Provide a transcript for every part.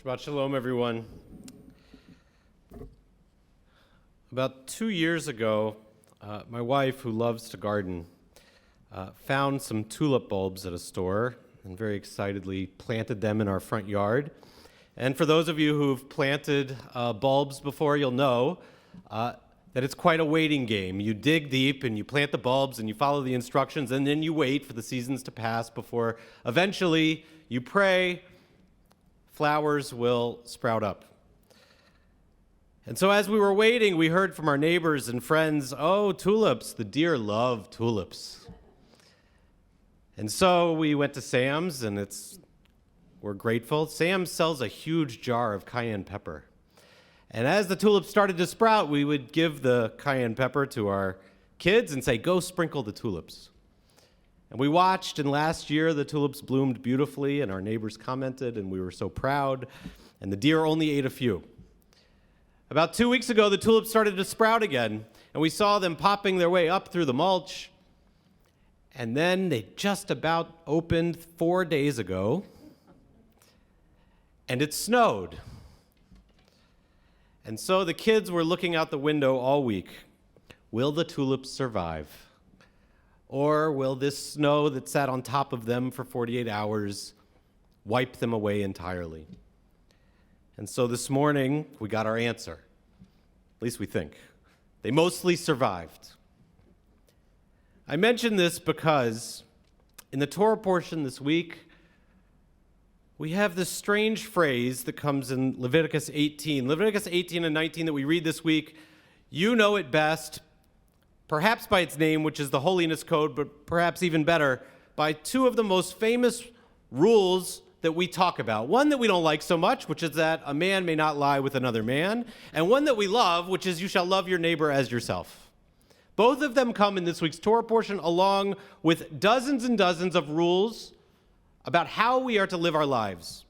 Shabbat Shalom, everyone. About 2 years ago, my wife, who loves to garden, found some tulip bulbs at a store and very excitedly planted them in our front yard. And for those of you who've planted bulbs before, you'll know that it's quite a waiting game. You dig deep and you plant the bulbs and you follow the instructions, and then you wait for the seasons to pass before eventually you pray, flowers will sprout up. And so as we were waiting, we heard from our neighbors and friends, oh, tulips, the deer love tulips. And so we went to Sam's, and we're grateful. Sam's sells a huge jar of cayenne pepper. And as the tulips started to sprout, we would give the cayenne pepper to our kids and say, go sprinkle the tulips. And we watched, and last year the tulips bloomed beautifully, and our neighbors commented, and we were so proud, and the deer only ate a few. About 2 weeks ago, the tulips started to sprout again, and we saw them popping their way up through the mulch, and then they just about opened 4 days ago, and it snowed. And so the kids were looking out the window all week. Will the tulips survive? Or will this snow that sat on top of them for 48 hours wipe them away entirely? And so this morning, we got our answer. At least we think. They mostly survived. I mention this because in the Torah portion this week, we have this strange phrase that comes in Leviticus 18. Leviticus 18 and 19 that we read this week, you know it best, perhaps by its name, which is the Holiness Code, but perhaps even better, by two of the most famous rules that we talk about. One that we don't like so much, which is that a man may not lie with another man, and one that we love, which is you shall love your neighbor as yourself. Both of them come in this week's Torah portion along with dozens and dozens of rules about how we are to live our lives.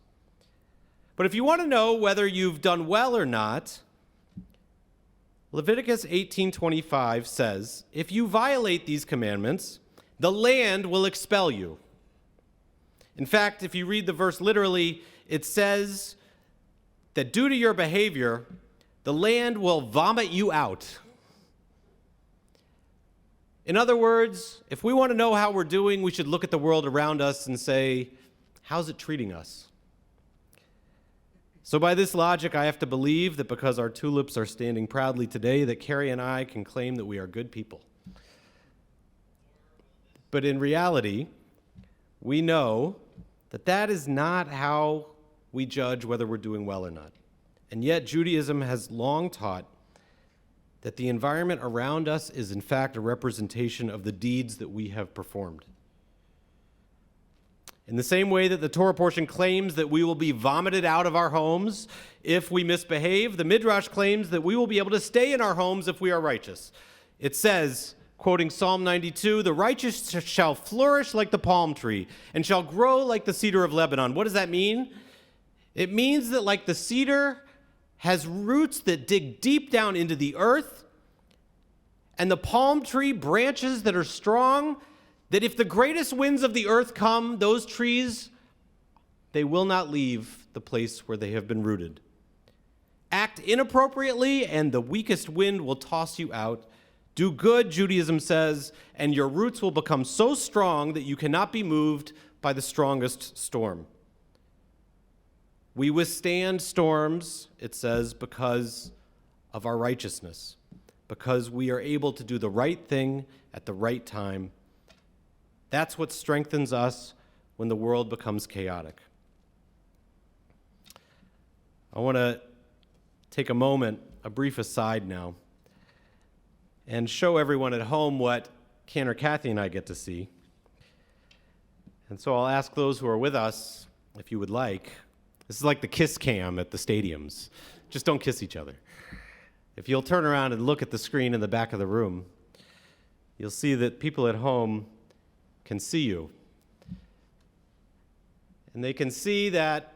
But if you want to know whether you've done well or not, Leviticus 18:25 says, if you violate these commandments, the land will expel you. In fact, if you read the verse literally, it says that due to your behavior, the land will vomit you out. In other words, if we want to know how we're doing, we should look at the world around us and say, how's it treating us? So by this logic, I have to believe that because our tulips are standing proudly today, that Carrie and I can claim that we are good people. But in reality, we know that that is not how we judge whether we're doing well or not. And yet Judaism has long taught that the environment around us is in fact a representation of the deeds that we have performed. In the same way that the Torah portion claims that we will be vomited out of our homes if we misbehave, the Midrash claims that we will be able to stay in our homes if we are righteous. It says, quoting Psalm 92, the righteous shall flourish like the palm tree and shall grow like the cedar of Lebanon. What does that mean? It means that like the cedar has roots that dig deep down into the earth, and the palm tree branches that are strong, that if the greatest winds of the earth come, those trees, they will not leave the place where they have been rooted. Act inappropriately, and the weakest wind will toss you out. Do good, Judaism says, and your roots will become so strong that you cannot be moved by the strongest storm. We withstand storms, it says, because of our righteousness, because we are able to do the right thing at the right time. That's what strengthens us when the world becomes chaotic. I want to take a moment, a brief aside now, and show everyone at home what Cantor Kathy and I get to see. And so I'll ask those who are with us, if you would like. This is like the kiss cam at the stadiums. Just don't kiss each other. If you'll turn around and look at the screen in the back of the room, you'll see that people at home can see you. And they can see that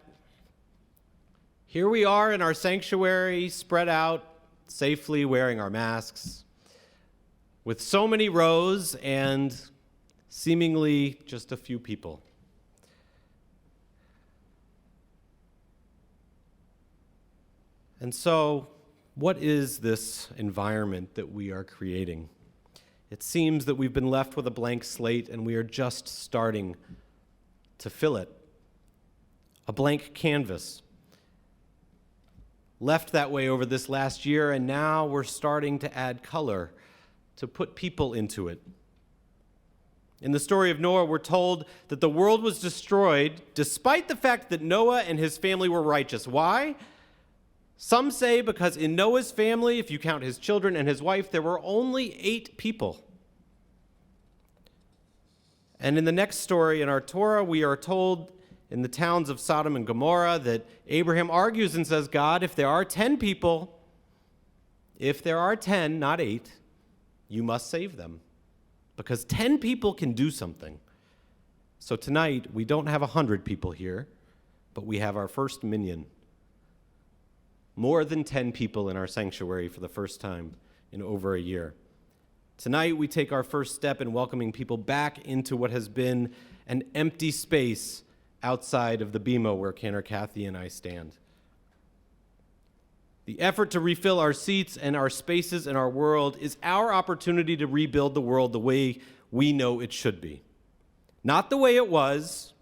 here we are in our sanctuary, spread out, safely wearing our masks, with so many rows and seemingly just a few people. And so, what is this environment that we are creating? It seems that we've been left with a blank slate and we are just starting to fill it. A blank canvas. Left that way over this last year, and now we're starting to add color, to put people into it. In the story of Noah, we're told that the world was destroyed despite the fact that Noah and his family were righteous. Why? Some say because in Noah's family, if you count his children and his wife, there were only 8 people. And in the next story in our Torah, we are told in the towns of Sodom and Gomorrah that Abraham argues and says, God, if there are 10 people, if there are 10, not 8, you must save them. Because 10 people can do something. So tonight, we don't have 100 people here, but we have our first minyan. More than 10 people in our sanctuary for the first time in over a year. Tonight, we take our first step in welcoming people back into what has been an empty space outside of the bima where Cantor Kathy and I stand. The effort to refill our seats and our spaces in our world is our opportunity to rebuild the world the way we know it should be. Not the way it was,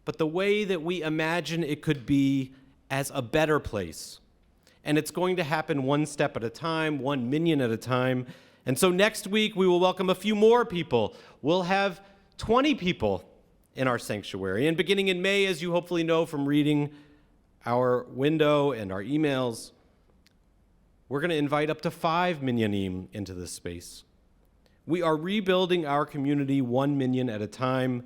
but the way that we imagine it could be as a better place. And it's going to happen one step at a time, one minyan at a time. And so next week, we will welcome a few more people. We'll have 20 people in our sanctuary. And beginning in May, as you hopefully know from reading our window and our emails, we're going to invite up to 5 minyanim into this space. We are rebuilding our community one minyan at a time,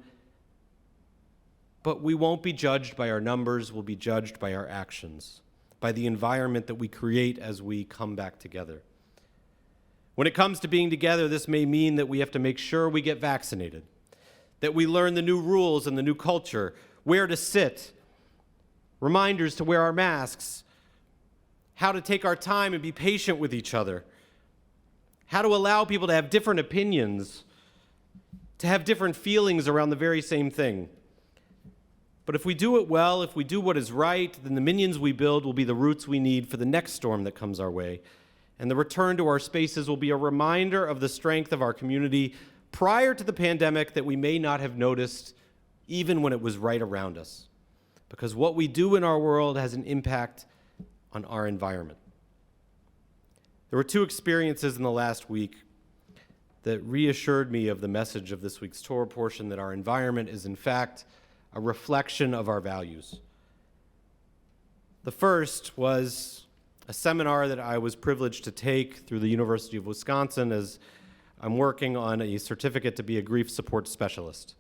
but we won't be judged by our numbers, we'll be judged by our actions, by the environment that we create as we come back together. When it comes to being together, this may mean that we have to make sure we get vaccinated, that we learn the new rules and the new culture, where to sit, reminders to wear our masks, how to take our time and be patient with each other, how to allow people to have different opinions, to have different feelings around the very same thing. But if we do it well, if we do what is right, then the minions we build will be the roots we need for the next storm that comes our way. And the return to our spaces will be a reminder of the strength of our community prior to the pandemic that we may not have noticed even when it was right around us. Because what we do in our world has an impact on our environment. There were 2 experiences in the last week that reassured me of the message of this week's Torah portion, that our environment is in fact a reflection of our values. The first was a seminar that I was privileged to take through the University of Wisconsin as I'm working on a certificate to be a grief support specialist.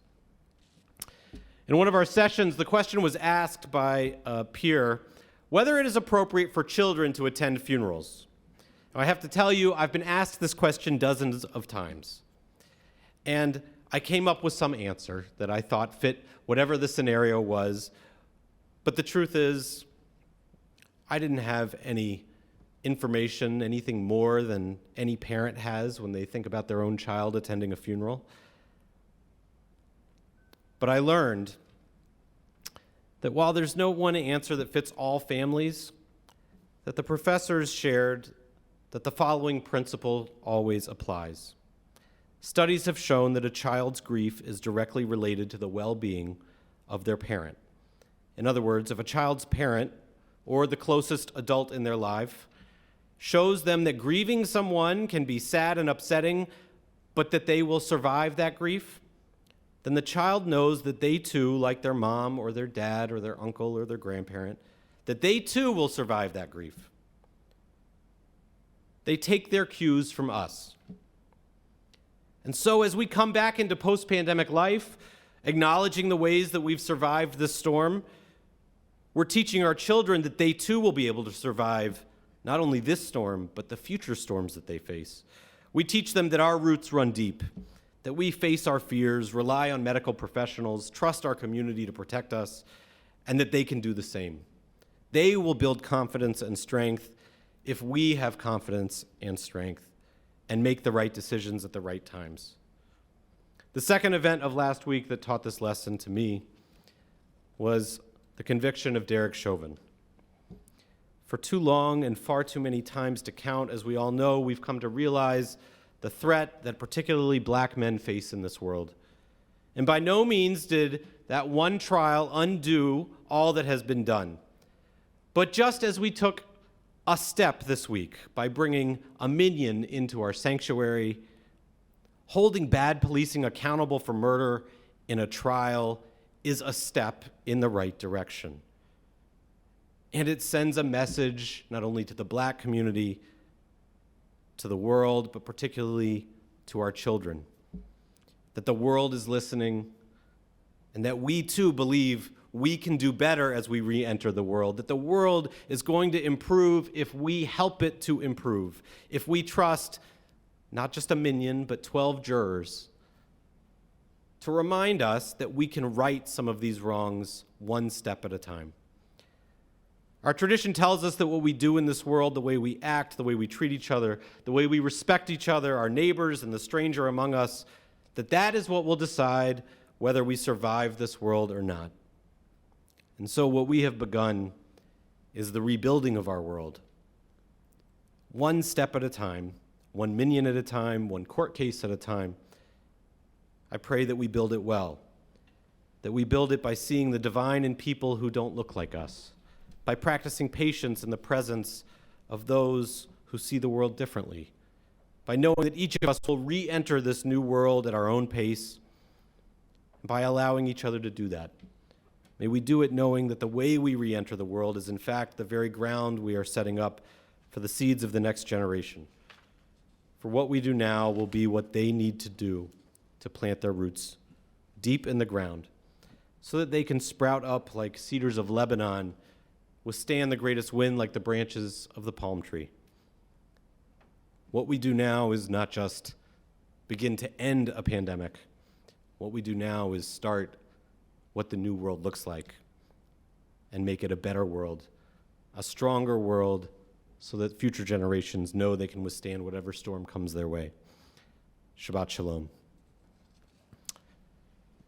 In one of our sessions, the question was asked by a peer whether it is appropriate for children to attend funerals. Now, I have to tell you, I've been asked this question dozens of times. And I came up with some answer that I thought fit whatever the scenario was. But the truth is, I didn't have any information, anything more than any parent has when they think about their own child attending a funeral. But I learned that while there's no one answer that fits all families, that the professors shared that the following principle always applies. Studies have shown that a child's grief is directly related to the well-being of their parent. In other words, if a child's parent, or the closest adult in their life, shows them that grieving someone can be sad and upsetting, but that they will survive that grief, then the child knows that they too, like their mom or their dad or their uncle or their grandparent, that they too will survive that grief. They take their cues from us. And so as we come back into post-pandemic life, acknowledging the ways that we've survived this storm, we're teaching our children that they too will be able to survive not only this storm, but the future storms that they face. We teach them that our roots run deep, that we face our fears, rely on medical professionals, trust our community to protect us, and that they can do the same. They will build confidence and strength if we have confidence and strength and make the right decisions at the right times. The second event of last week that taught this lesson to me was the conviction of Derek Chauvin. For too long and far too many times to count, as we all know, we've come to realize the threat that particularly black men face in this world. And by no means did that one trial undo all that has been done. But just as we took a step this week by bringing a minion into our sanctuary, holding bad policing accountable for murder in a trial is a step in the right direction. And it sends a message not only to the black community, to the world, but particularly to our children, that the world is listening and that we too believe we can do better as we re-enter the world, that the world is going to improve if we help it to improve, if we trust not just a minion, but 12 jurors to remind us that we can right some of these wrongs one step at a time. Our tradition tells us that what we do in this world, the way we act, the way we treat each other, the way we respect each other, our neighbors and the stranger among us, that is what will decide whether we survive this world or not. And so what we have begun is the rebuilding of our world. One step at a time, one minion at a time, one court case at a time. I pray that we build it well, that we build it by seeing the divine in people who don't look like us, by practicing patience in the presence of those who see the world differently, by knowing that each of us will re-enter this new world at our own pace, and by allowing each other to do that. May we do it knowing that the way we re-enter the world is in fact the very ground we are setting up for the seeds of the next generation. For what we do now will be what they need to do to plant their roots deep in the ground so that they can sprout up like cedars of Lebanon, withstand the greatest wind like the branches of the palm tree. What we do now is not just begin to end a pandemic. What we do now is start what the new world looks like and make it a better world, a stronger world, so that future generations know they can withstand whatever storm comes their way. Shabbat Shalom.